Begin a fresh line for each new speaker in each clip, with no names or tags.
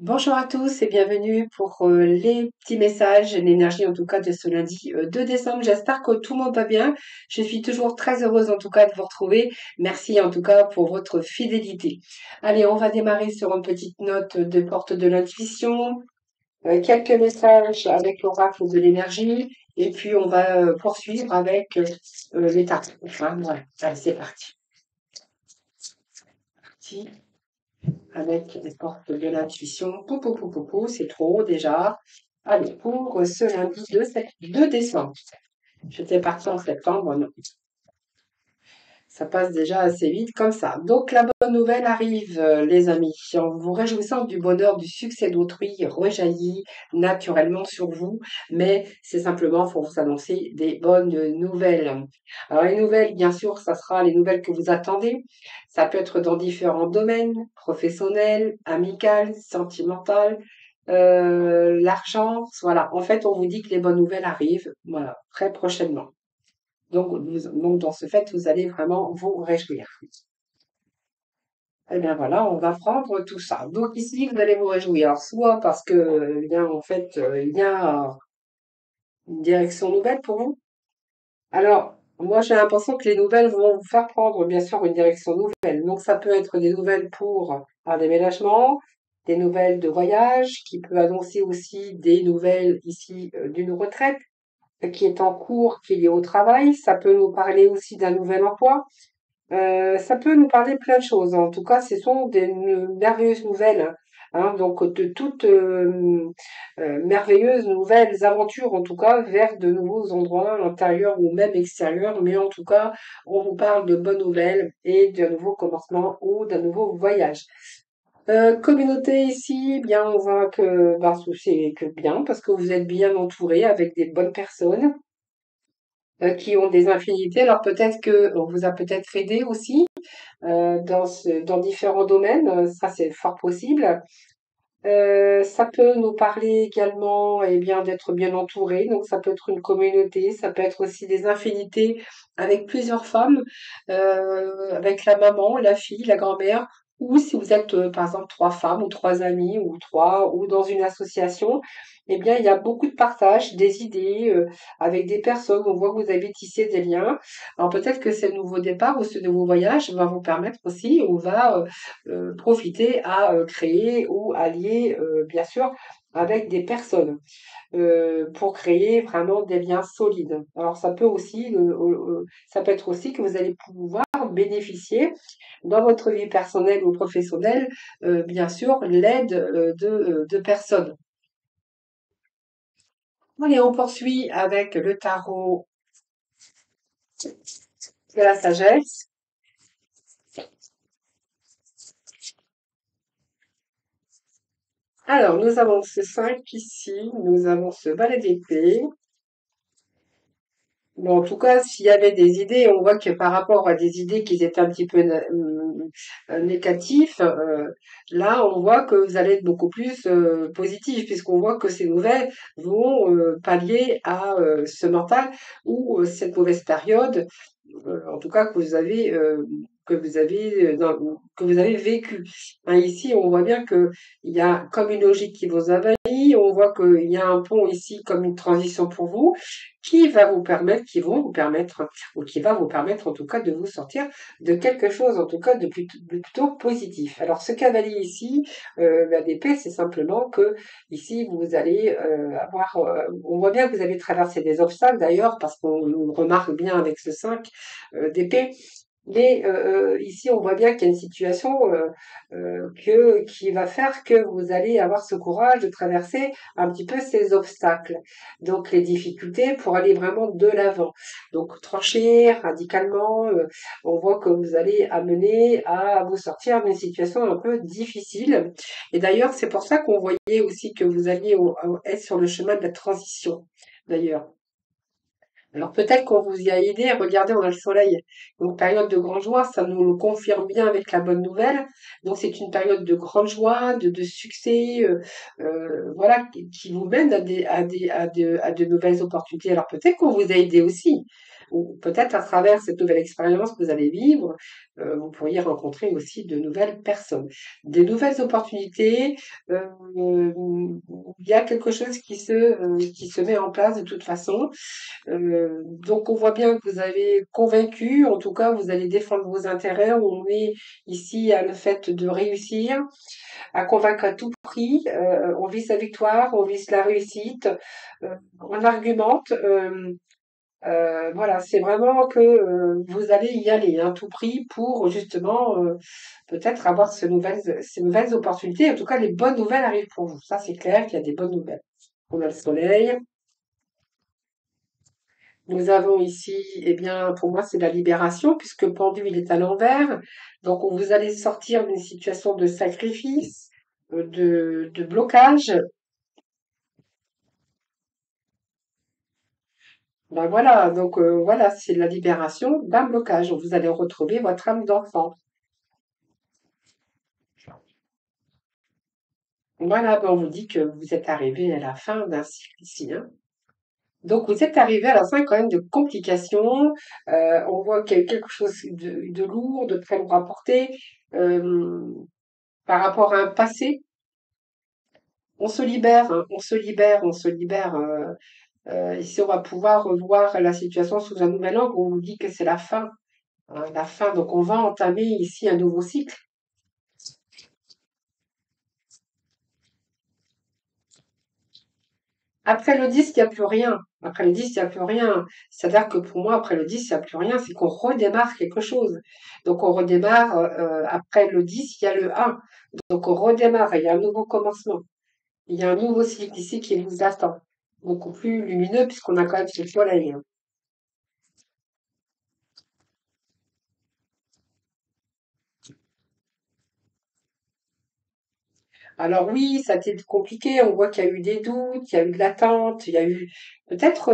Bonjour à tous et bienvenue pour les petits messages, l'énergie en tout cas de ce lundi 2 décembre. J'espère que tout le monde va bien. Je suis toujours très heureuse en tout cas de vous retrouver. Merci en tout cas pour votre fidélité. Allez, on va démarrer sur une petite note de porte de l'intuition, quelques messages avec l'oracle de l'énergie et puis on va poursuivre avec les tartes. Enfin, voilà. Allez, c'est parti. Avec les portes de l'intuition. C'est trop déjà. Allez, pour ce lundi 2 décembre. J'étais partie en septembre, non. Ça passe déjà assez vite comme ça. Donc la bonne nouvelle arrive, les amis. En vous réjouissant du bonheur, du succès d'autrui rejaillit naturellement sur vous, mais c'est simplement pour vous annoncer des bonnes nouvelles. Alors les nouvelles, bien sûr, ça sera les nouvelles que vous attendez. Ça peut être dans différents domaines, professionnels, amical, sentimental, l'argent. Voilà. En fait, on vous dit que les bonnes nouvelles arrivent, voilà, très prochainement. Donc, dans ce fait, vous allez vraiment vous réjouir. Eh bien voilà, on va prendre tout ça. Donc ici, vous allez vous réjouir, soit parce que, eh bien, en fait, il y a une direction nouvelle pour vous. Alors, moi, j'ai l'impression que les nouvelles vont vous faire prendre, bien sûr, une direction nouvelle. Donc, ça peut être des nouvelles pour un déménagement, des nouvelles de voyage, qui peut annoncer aussi des nouvelles ici d'une retraite qui est en cours, qui est liée au travail. Ça peut nous parler aussi d'un nouvel emploi. Ça peut nous parler plein de choses. En tout cas, ce sont des merveilleuses nouvelles, hein, donc de toutes merveilleuses nouvelles aventures, en tout cas, vers de nouveaux endroits, intérieurs ou même extérieurs. Mais en tout cas, on vous parle de bonnes nouvelles et d'un nouveau commencement ou d'un nouveau voyage. Communauté ici, eh bien, on voit que ben, c'est que bien parce que vous êtes bien entouré avec des bonnes personnes qui ont des infinités. Alors peut-être que on vous a peut-être aidé aussi dans différents domaines, ça c'est fort possible. Ça peut nous parler également eh bien, d'être bien entouré, donc ça peut être une communauté, ça peut être aussi des infinités avec plusieurs femmes, avec la maman, la fille, la grand-mère, ou si vous êtes par exemple trois femmes ou trois amis ou trois, ou dans une association, eh bien il y a beaucoup de partage, des idées avec des personnes, on voit que vous avez tissé des liens. Alors peut-être que ce nouveau départ ou ce nouveau voyage va vous permettre aussi, ou va profiter à créer ou allier, bien sûr, avec des personnes pour créer vraiment des liens solides. Alors ça peut aussi, ça peut être aussi que vous allez pouvoir bénéficier dans votre vie personnelle ou professionnelle, bien sûr, l'aide de personnes. Allez, on poursuit avec le tarot de la sagesse. Alors, nous avons ce 5 ici, nous avons ce valet d'épée. Bon, en tout cas, s'il y avait des idées, on voit que par rapport à des idées qui étaient un petit peu négatifs, là, on voit que vous allez être beaucoup plus positif, puisqu'on voit que ces nouvelles vont pallier à ce mental ou cette mauvaise période, en tout cas que vous avez vécu. Hein, ici, on voit bien que il y a comme une logique qui vous envahit. On voit qu'il y a un pont ici comme une transition pour vous qui vont vous permettre, ou qui va vous permettre en tout cas de vous sortir de quelque chose, en tout cas de plutôt positif. Alors ce cavalier ici, la d'épée, c'est simplement que ici vous allez avoir, on voit bien que vous avez traversé des obstacles d'ailleurs, parce qu'on le remarque bien avec ce 5 d'épée. Mais ici, on voit bien qu'il y a une situation qui va faire que vous allez avoir ce courage de traverser un petit peu ces obstacles, donc les difficultés pour aller vraiment de l'avant. Donc trancher radicalement, on voit que vous allez amener à vous sortir d'une situation un peu difficile. Et d'ailleurs, c'est pour ça qu'on voyait aussi que vous alliez être sur le chemin de la transition, d'ailleurs. Alors peut-être qu'on vous y a aidé, regardez, on a le soleil. Donc période de grande joie, ça nous le confirme bien avec la bonne nouvelle. Donc c'est une période de grande joie, de succès, voilà, qui vous mène à de nouvelles opportunités. Alors peut-être qu'on vous a aidé aussi. ou peut-être à travers cette nouvelle expérience que vous allez vivre, vous pourriez rencontrer aussi de nouvelles personnes, des nouvelles opportunités. Il y a quelque chose qui se met en place de toute façon. Donc on voit bien que vous avez convaincu, en tout cas vous allez défendre vos intérêts. On est ici à le fait de réussir, à convaincre à tout prix. On vise la victoire, on vise la réussite, on argumente. Voilà, c'est vraiment que vous allez y aller à tout prix pour justement peut-être avoir ces nouvelles opportunités. En tout cas, les bonnes nouvelles arrivent pour vous. Ça, c'est clair qu'il y a des bonnes nouvelles. On a le soleil. Nous avons ici, eh bien, pour moi, c'est la libération, puisque le pendu, il est à l'envers. Donc, vous allez sortir d'une situation de sacrifice, de blocage. Ben voilà, donc voilà, c'est la libération d'un blocage. Vous allez retrouver votre âme d'enfant. Voilà, ben on vous dit que vous êtes arrivé à la fin d'un cycle ici, hein. Donc, vous êtes arrivé à la fin quand même de complications. On voit qu'il y a eu quelque chose de lourd, de très lourd à porter. euh, Par rapport à un passé. On se libère, hein, on se libère, on se libère. Ici, on va pouvoir revoir la situation sous un nouvel angle. On nous dit que c'est la fin, hein, la fin. Donc, on va entamer ici un nouveau cycle. Après le 10, il n'y a plus rien. Après le 10, il n'y a plus rien. C'est-à-dire que pour moi, après le 10, il n'y a plus rien. C'est qu'on redémarre quelque chose. Donc, on redémarre. Après le 10, il y a le 1. Donc, on redémarre. Il y a un nouveau commencement. Il y a un nouveau cycle ici qui nous attend. Beaucoup plus lumineux puisqu'on a quand même ce soleil, hein. Alors oui, ça a été compliqué. On voit qu'il y a eu des doutes, il y a eu de l'attente, il y a eu peut-être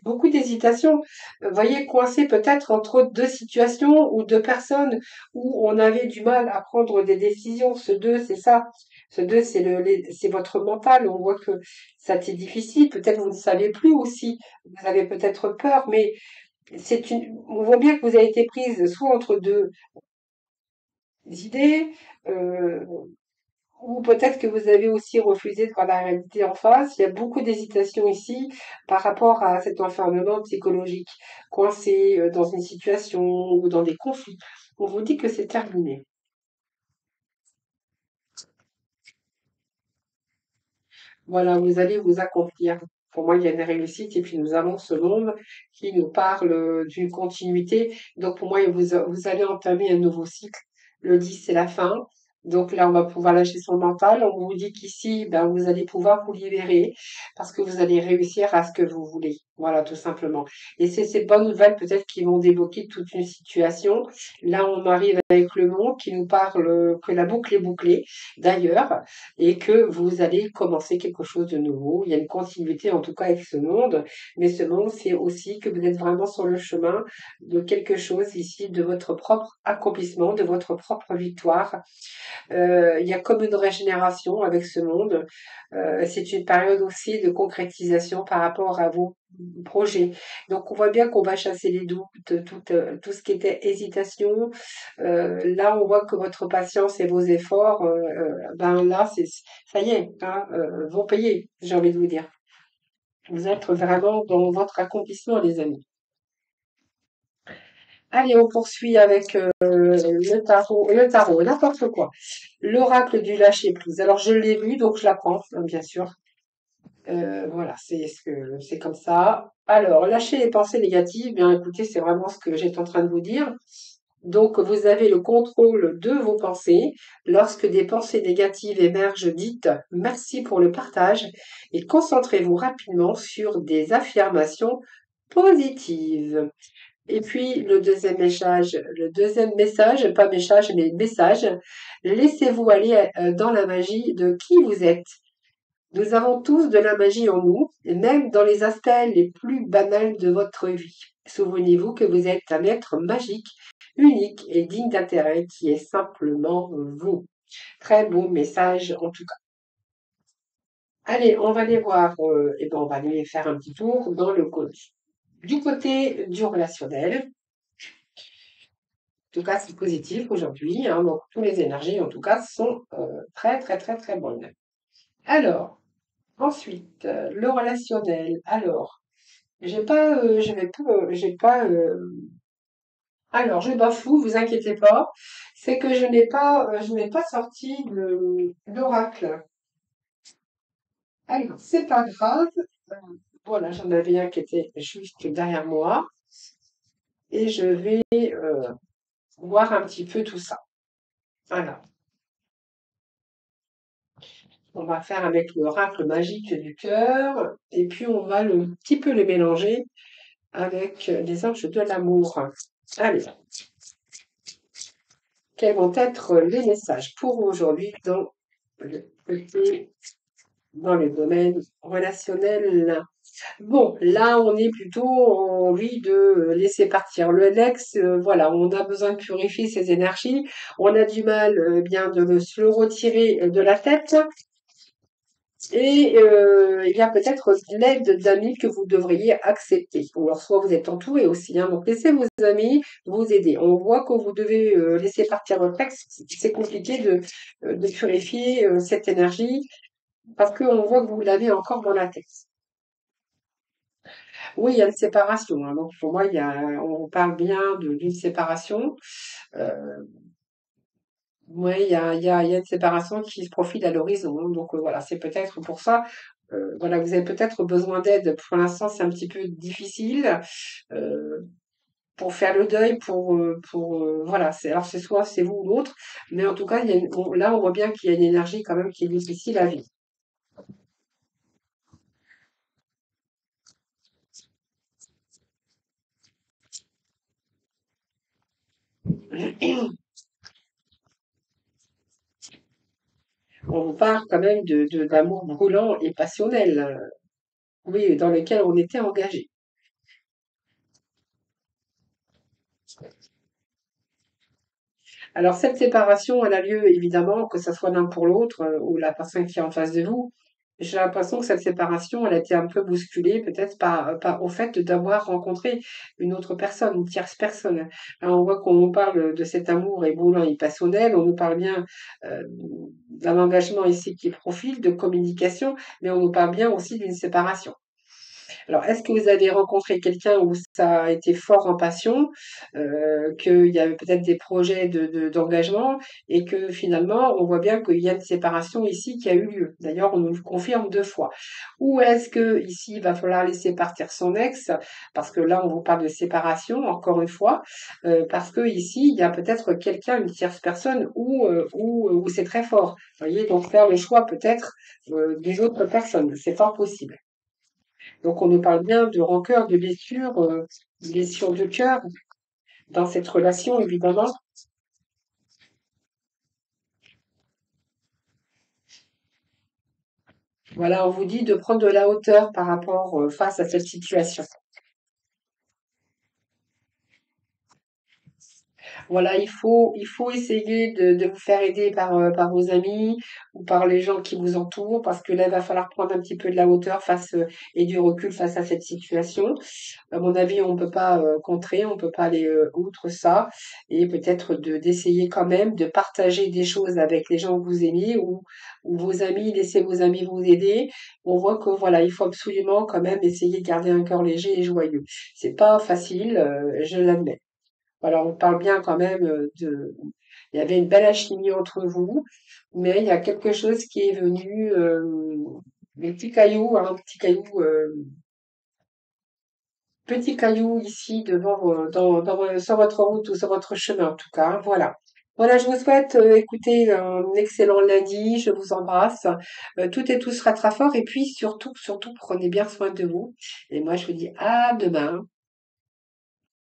beaucoup d'hésitation. Vous voyez, coincé peut-être entre deux situations ou deux personnes où on avait du mal à prendre des décisions. Ce deux, c'est ça. Ce deux, c'est votre mental. On voit que ça a été difficile. Peut-être vous ne savez plus aussi. Vous avez peut-être peur, mais on voit bien que vous avez été prise soit entre deux idées. euh, ou peut-être que vous avez aussi refusé de voir la réalité en face. Il y a beaucoup d'hésitation ici par rapport à cet enfermement psychologique, coincé dans une situation ou dans des conflits. On vous dit que c'est terminé. Voilà, vous allez vous accomplir. Pour moi, il y a une réussite et puis nous avons ce monde qui nous parle d'une continuité. Donc pour moi, vous allez entamer un nouveau cycle. Le 10, c'est la fin. Donc là, on va pouvoir lâcher son mental. On vous dit qu'ici, ben, vous allez pouvoir vous libérer parce que vous allez réussir à ce que vous voulez. Voilà, tout simplement. Et c'est ces bonnes nouvelles peut-être qui vont débloquer toute une situation. Là, on arrive avec le monde qui nous parle que la boucle est bouclée, d'ailleurs, et que vous allez commencer quelque chose de nouveau. Il y a une continuité en tout cas avec ce monde, mais ce monde, c'est aussi que vous êtes vraiment sur le chemin de quelque chose ici, de votre propre accomplissement, de votre propre victoire. Il y a comme une régénération avec ce monde. C'est une période aussi de concrétisation par rapport à vos projets. Donc on voit bien qu'on va chasser les doutes, tout ce qui était hésitation. Là, on voit que votre patience et vos efforts, ben là, ça y est, hein, vont payer, j'ai envie de vous dire. Vous êtes vraiment dans votre accomplissement, les amis. Allez, on poursuit avec n'importe quoi. L'oracle du lâcher prise. Alors, je l'ai vu, donc je la prends, hein, bien sûr. Voilà, c'est comme ça. Alors, lâcher les pensées négatives, bien écoutez, c'est vraiment ce que j'étais en train de vous dire. Donc, vous avez le contrôle de vos pensées. Lorsque des pensées négatives émergent, dites merci pour le partage et concentrez-vous rapidement sur des affirmations positives. Et puis, le deuxième message, pas message, mais message, laissez-vous aller dans la magie de qui vous êtes. Nous avons tous de la magie en nous, et même dans les aspects les plus banals de votre vie. Souvenez-vous que vous êtes un être magique, unique et digne d'intérêt qui est simplement vous. Très beau message en tout cas. Allez, on va aller voir, et ben on va aller faire un petit tour dans le coach. Du côté du relationnel, en tout cas, c'est positif aujourd'hui, hein, donc toutes les énergies, en tout cas, sont très, très, très, très bonnes. Alors, ensuite, le relationnel. Alors, j'ai pas, alors, je bafoue, vous inquiétez pas. C'est que je n'ai pas sorti l'oracle. Alors, c'est pas grave. Euh, Voilà, j'en avais un qui était juste derrière moi. Et je vais voir un petit peu tout ça. Voilà. On va faire avec l'oracle magique du cœur. Et puis, on va un petit peu les mélanger avec les anges de l'amour. Allez, quels vont être les messages pour aujourd'hui dans le domaine relationnel? Bon, là, on est plutôt en envie de laisser partir le Lex. Voilà, on a besoin de purifier ses énergies. On a du mal, bien, se le retirer de la tête. Et il y a peut-être l'aide d'amis que vous devriez accepter. Ou alors, soit vous êtes entouré aussi, hein, donc laissez vos amis vous aider. On voit que vous devez laisser partir votre ex. C'est compliqué de purifier cette énergie parce qu'on voit que vous l'avez encore dans la tête. Oui, il y a une séparation, hein. Donc pour moi, on parle bien d'une séparation. Euh, ouais, il y a une séparation qui se profile à l'horizon, hein. Donc voilà, c'est peut-être pour ça. Voilà, vous avez peut-être besoin d'aide. Pour l'instant, c'est un petit peu difficile euh, pour faire le deuil, voilà. Alors c'est soit c'est vous ou l'autre, mais en tout cas, là, on voit bien qu'il y a une énergie quand même qui est difficile à vivre. On vous parle quand même d'amour brûlant et passionnel, oui, dans lequel on était engagé. Alors cette séparation, elle a lieu évidemment, que ce soit l'un pour l'autre ou la personne qui est en face de vous. J'ai l'impression que cette séparation, elle a été un peu bousculée, peut-être par au fait d'avoir rencontré une autre personne, une tierce personne. Là, on voit qu'on parle de cet amour éboulant et passionnel, on nous parle bien euh, d'un engagement ici qui est profil, de communication, mais on nous parle bien aussi d'une séparation. Alors, est-ce que vous avez rencontré quelqu'un où ça a été fort en passion, qu'il y avait peut-être des projets d'engagement et que finalement, on voit bien qu'il y a une séparation ici qui a eu lieu. D'ailleurs, on nous le confirme 2 fois. Ou est-ce que ici, il va falloir laisser partir son ex, parce que là, on vous parle de séparation, encore une fois, parce que ici, il y a peut-être quelqu'un, une tierce personne, où c'est très fort. Vous voyez, donc faire le choix peut-être d'une autre personne, c'est fort possible. Donc on nous parle bien de rancœur, de blessures de cœur dans cette relation, évidemment. Voilà, on vous dit de prendre de la hauteur par rapport face à cette situation. Voilà, il faut essayer de vous faire aider par vos amis ou par les gens qui vous entourent, parce que là, il va falloir prendre un petit peu de la hauteur et du recul face à cette situation. À mon avis, on ne peut pas contrer, on ne peut pas aller outre ça, et peut-être d'essayer quand même de partager des choses avec les gens que vous aimez ou vos amis, laissez vos amis vous aider. On voit que voilà, il faut absolument quand même essayer de garder un cœur léger et joyeux. C'est pas facile, je l'admets. Alors, on parle bien quand même il y avait une belle alchimie entre vous, mais il y a quelque chose qui est venu, des petits cailloux, un petit caillou ici devant, sur votre route ou sur votre chemin en tout cas, hein, voilà. Voilà, je vous souhaite, écoutez, un excellent lundi, je vous embrasse. Tout et tout sera très fort et puis surtout, surtout, prenez bien soin de vous. Et moi, je vous dis à demain.